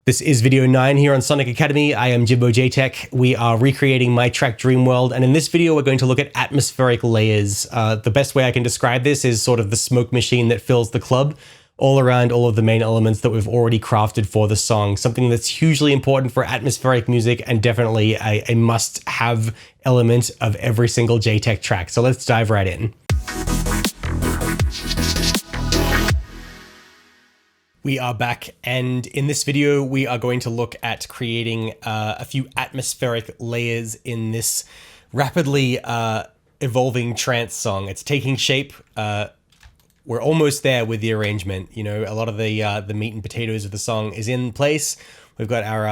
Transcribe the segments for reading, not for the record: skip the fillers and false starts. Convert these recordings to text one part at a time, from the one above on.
This is video 9 here on Sonic Academy. I am Jimbo JTech. We are recreating my track Dreamworld, and in this video we're going to look at atmospheric layers. The best way I can describe this is sort of the smoke machine that fills the club all around all of the main elements that we've already crafted for the song. Something that's hugely important for atmospheric music and definitely a must-have element of every single JTech track. So let's dive right in. We are back, and in this video we are going to look at creating a few atmospheric layers in this rapidly evolving trance song. It's taking shape. We're almost there with the arrangement. You know, a lot of the meat and potatoes of the song is in place. We've got our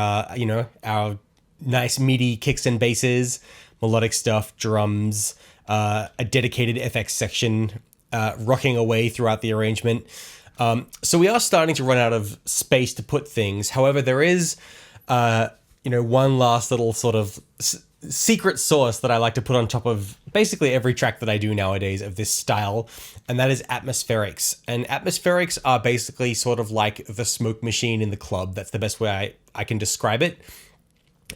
our nice meaty kicks and basses, melodic stuff, drums, a dedicated FX section rocking away throughout the arrangement. So we are starting to run out of space to put things. However, there is, one last little sort of secret sauce that I like to put on top of basically every track that I do nowadays of this style, and that is atmospherics. And atmospherics are basically sort of like the smoke machine in the club. That's the best way I can describe it.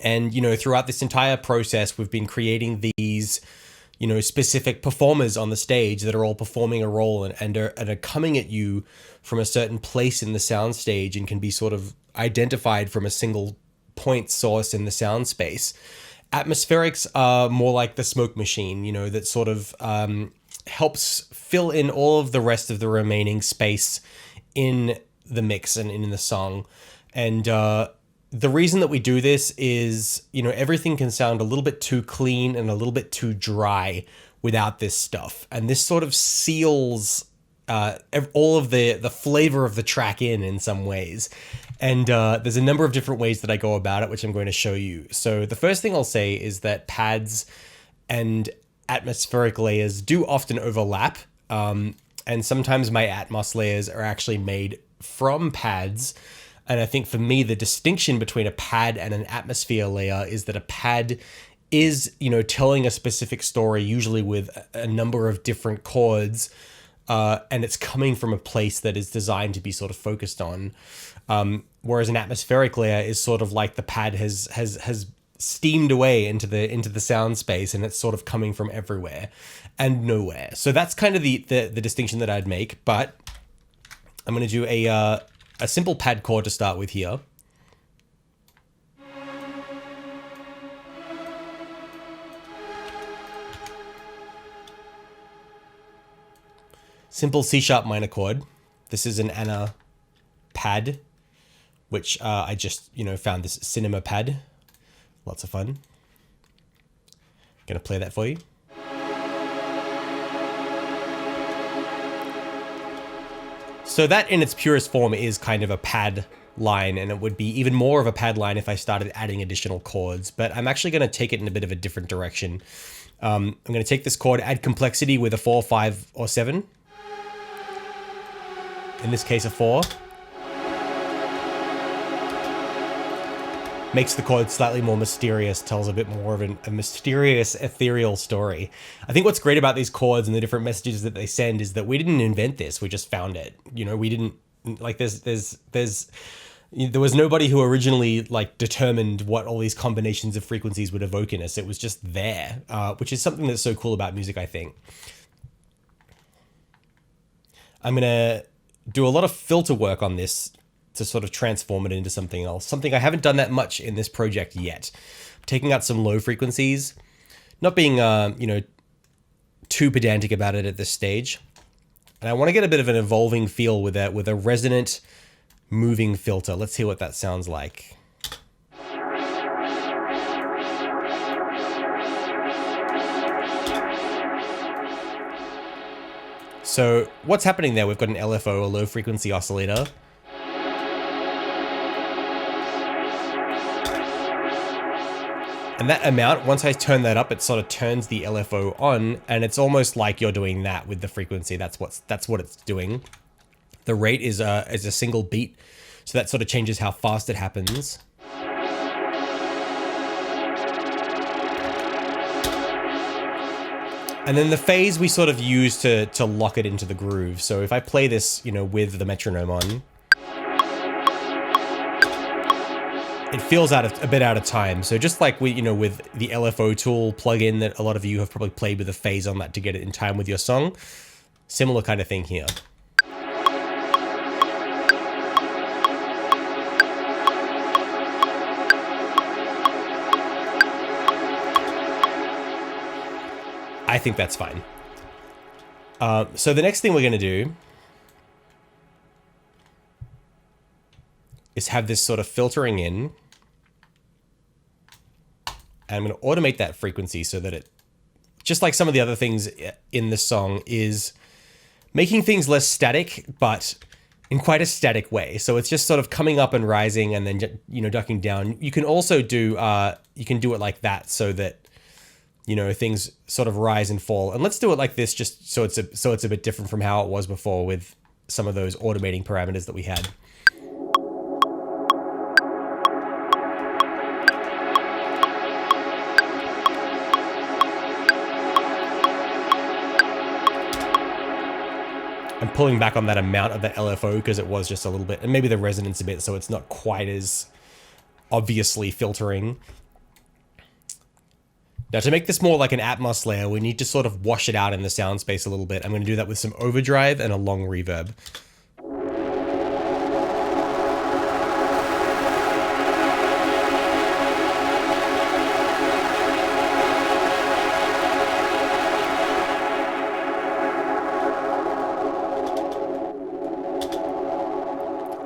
And, you know, throughout this entire process, we've been creating these specific performers on the stage that are all performing a role and are coming at you from a certain place in the soundstage and can be sort of identified from a single point source in the sound space. Atmospherics are more like the smoke machine, that sort of helps fill in all of the rest of the remaining space in the mix and in the song. And the reason that we do this is, everything can sound a little bit too clean and a little bit too dry without this stuff. And this sort of seals all of the flavor of the track in some ways. And there's a number of different ways that I go about it, which I'm going to show you. So the first thing I'll say is that pads and atmospheric layers do often overlap. And sometimes my Atmos layers are actually made from pads. And I think for me, the distinction between a pad and an atmosphere layer is that a pad is, telling a specific story, usually with a number of different chords, and it's coming from a place that is designed to be sort of focused on. Whereas an atmospheric layer is sort of like the pad has steamed away into the sound space, and it's sort of coming from everywhere and nowhere. So that's kind of the distinction that I'd make. But I'm going to do a simple pad chord to start with here. Simple C# minor chord. This is an Anna pad, which I just, found this cinema pad. Lots of fun. Gonna play that for you. So that in its purest form is kind of a pad line, and it would be even more of a pad line if I started adding additional chords, but I'm actually going to take it in a bit of a different direction. I'm going to take this chord, add complexity with a 4, 5, or 7. In this case, a 4. Makes the chord slightly more mysterious, tells a bit more of a mysterious, ethereal story. I think what's great about these chords and the different messages that they send is that we didn't invent this, we just found it. We didn't, like, there was nobody who originally, determined what all these combinations of frequencies would evoke in us. It was just there, which is something that's so cool about music, I think. I'm gonna do a lot of filter work on this to sort of transform it into something else. Something I haven't done that much in this project yet. Taking out some low frequencies, not being, too pedantic about it at this stage. And I want to get a bit of an evolving feel with a resonant, moving filter. Let's hear what that sounds like. So what's happening there? We've got an LFO, a low frequency oscillator. And that amount, once I turn that up, it sort of turns the LFO on, and it's almost like you're doing that with the frequency. That's what it's doing. The rate is a single beat, so that sort of changes how fast it happens. And then the phase we sort of use to lock it into the groove. So if I play this, with the metronome on, it feels a bit out of time. So just like we, with the LFO tool plugin that a lot of you have probably played with a phase on that to get it in time with your song, similar kind of thing here. I think that's fine. So the next thing we're going to do is have this sort of filtering in. And I'm going to automate that frequency so that it, just like some of the other things in this song, is making things less static, but in quite a static way. So it's just sort of coming up and rising and then, ducking down. You can also do, you can do it like that so that, things sort of rise and fall. And let's do it like this, just so it's a bit different from how it was before with some of those automating parameters that we had. I'm pulling back on that amount of the LFO because it was just a little bit, and maybe the resonance a bit, so it's not quite as obviously filtering. Now, to make this more like an Atmos layer, we need to sort of wash it out in the sound space a little bit. I'm going to do that with some overdrive and a long reverb.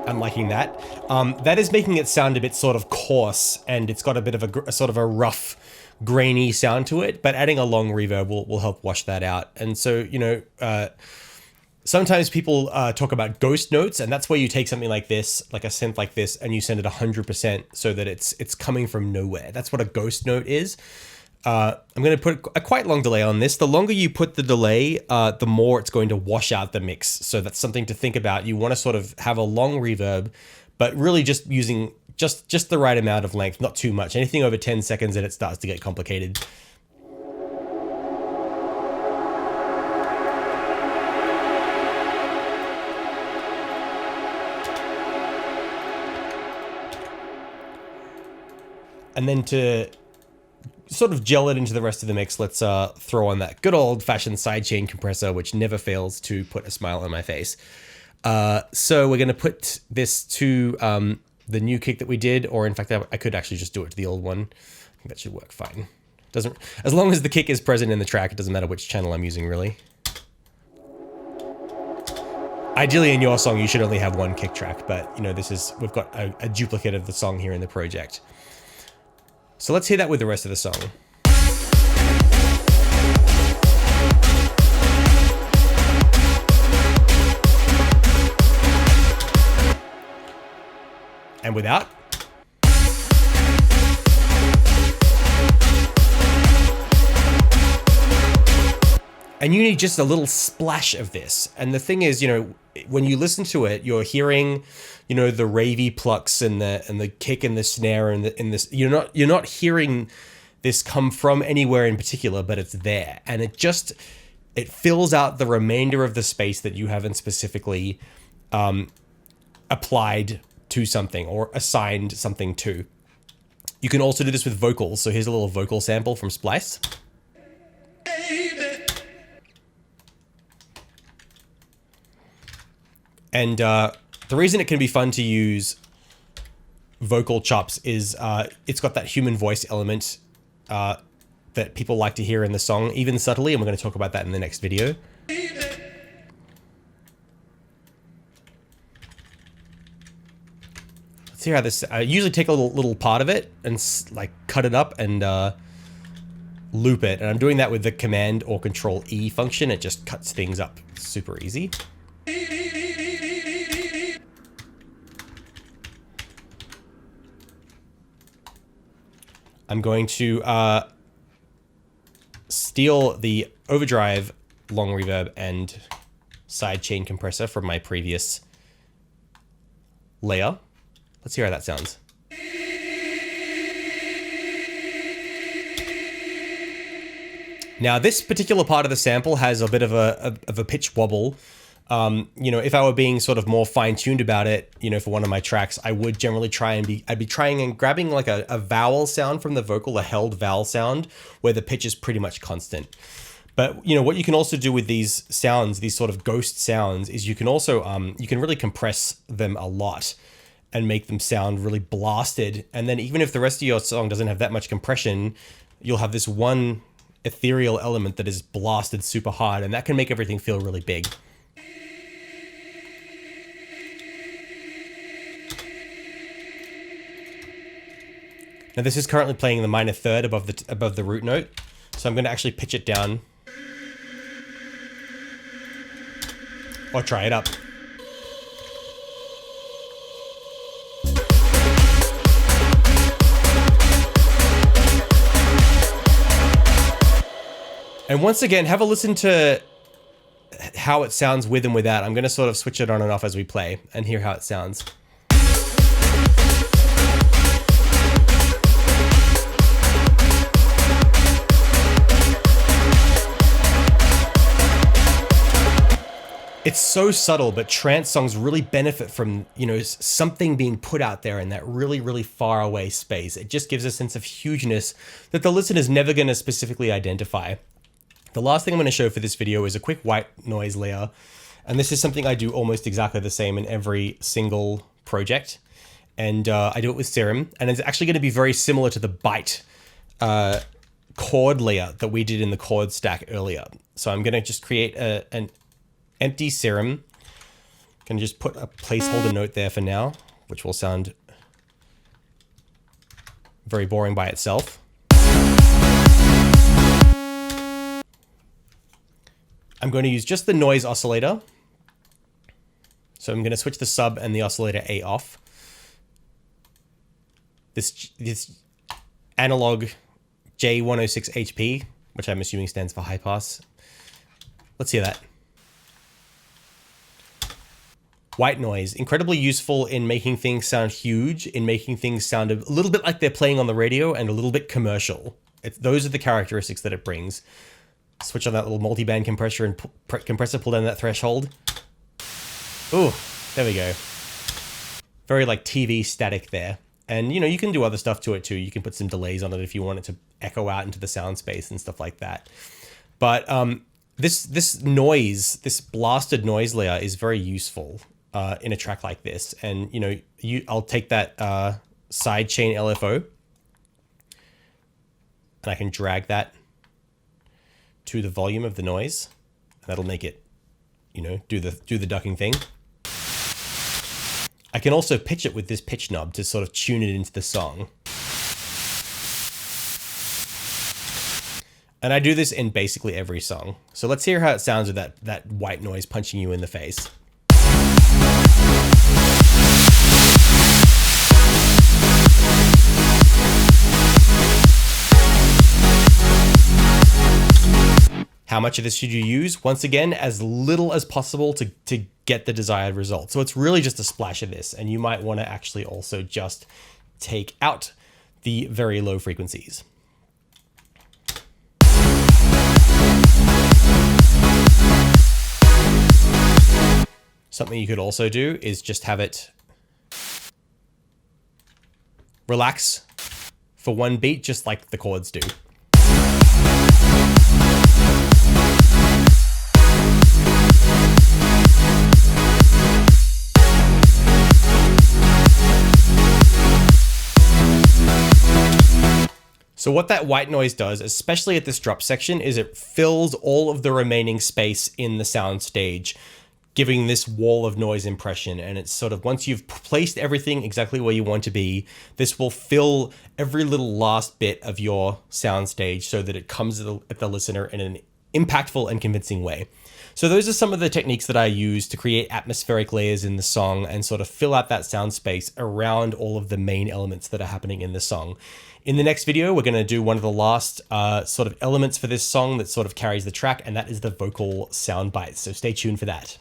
I'm liking that. That is making it sound a bit sort of coarse, and it's got a bit of a sort of a rough, grainy sound to it, but adding a long reverb will help wash that out. And so, sometimes people talk about ghost notes, and that's where you take something like this, like a synth like this, and you send it 100% so that it's coming from nowhere. That's what a ghost note is. I'm going to put a quite long delay on this. The longer you put the delay, the more it's going to wash out the mix. So that's something to think about. You want to sort of have a long reverb, but really just using just the right amount of length, not too much. Anything over 10 seconds and it starts to get complicated. And then to sort of gel it into the rest of the mix, let's throw on that good old-fashioned sidechain compressor, which never fails to put a smile on my face. So we're going to put this to the new kick that we did, or in fact, I could actually just do it to the old one. I think that should work fine. As long as the kick is present in the track, it doesn't matter which channel I'm using, really. Ideally, in your song, you should only have one kick track, but we've got a duplicate of the song here in the project. So let's hear that with the rest of the song. And without. And you need just a little splash of this. And the thing is, when you listen to it, you're hearing, the ravey plucks and the kick and the snare and this. You're not hearing this come from anywhere in particular, but it's there, and it fills out the remainder of the space that you haven't specifically applied to something or assigned something to. You can also do this with vocals. So here's a little vocal sample from Splice. And the reason it can be fun to use vocal chops is it's got that human voice element that people like to hear in the song, even subtly, and we're going to talk about that in the next video. Let's hear how this... I usually take a little part of it and like cut it up and loop it, and I'm doing that with the Command or Control E function. It just cuts things up super easy. I'm going to steal the overdrive, long reverb, and sidechain compressor from my previous layer. Let's hear how that sounds. Now, this particular part of the sample has a bit of a pitch wobble You know, if I were being sort of more fine-tuned about it, you know, for one of my tracks, I would generally I'd be trying and grabbing like a vowel sound from the vocal, a held vowel sound where the pitch is pretty much constant. But, you know, what you can also do with these sounds, these sort of ghost sounds, is you can also, you can really compress them a lot and make them sound really blasted. And then even if the rest of your song doesn't have that much compression, you'll have this one ethereal element that is blasted super hard, and that can make everything feel really big. Now this is currently playing the minor third above the root note, so I'm going to actually pitch it down. Or try it up. And once again, have a listen to how it sounds with and without. I'm going to sort of switch it on and off as we play and hear how it sounds. It's so subtle, but trance songs really benefit from, you know, something being put out there in that really, really far away space. It just gives a sense of hugeness that the listener's never going to specifically identify. The last thing I'm going to show for this video is a quick white noise layer. And this is something I do almost exactly the same in every single project. And I do it with Serum. And it's actually going to be very similar to the byte chord layer that we did in the chord stack earlier. So I'm going to just create an empty Serum. Can just put a placeholder note there for now, which will sound very boring by itself. I'm going to use just the noise oscillator. So I'm going to switch the sub and the oscillator A off. This analog J106 HP, which I'm assuming stands for high pass. Let's hear that. White noise, incredibly useful in making things sound huge, in making things sound a little bit like they're playing on the radio and a little bit commercial. Those are the characteristics that it brings. Switch on that little multi-band compressor and pull down that threshold. Ooh, there we go. Very like TV static there. And you know, you can do other stuff to it too. You can put some delays on it if you want it to echo out into the sound space and stuff like that. But this noise, this blasted noise layer is very useful in a track like this. And you know, I'll take that sidechain LFO and I can drag that to the volume of the noise, and that'll make it, you know, do the ducking thing. I can also pitch it with this pitch knob to sort of tune it into the song. And I do this in basically every song. So let's hear how it sounds with that white noise punching you in the face. How much of this should you use? Once again, as little as possible to get the desired result. So it's really just a splash of this, and you might want to actually also just take out the very low frequencies. Something you could also do is just have it relax for one beat, just like the chords do. So what that white noise does, especially at this drop section, is it fills all of the remaining space in the sound stage, giving this wall of noise impression. And it's sort of, once you've placed everything exactly where you want to be, this will fill every little last bit of your sound stage so that it comes at the listener in an impactful and convincing way. So those are some of the techniques that I use to create atmospheric layers in the song and sort of fill out that sound space around all of the main elements that are happening in the song. In the next video, we're going to do one of the last sort of elements for this song that sort of carries the track, and that is the vocal sound bites. So stay tuned for that.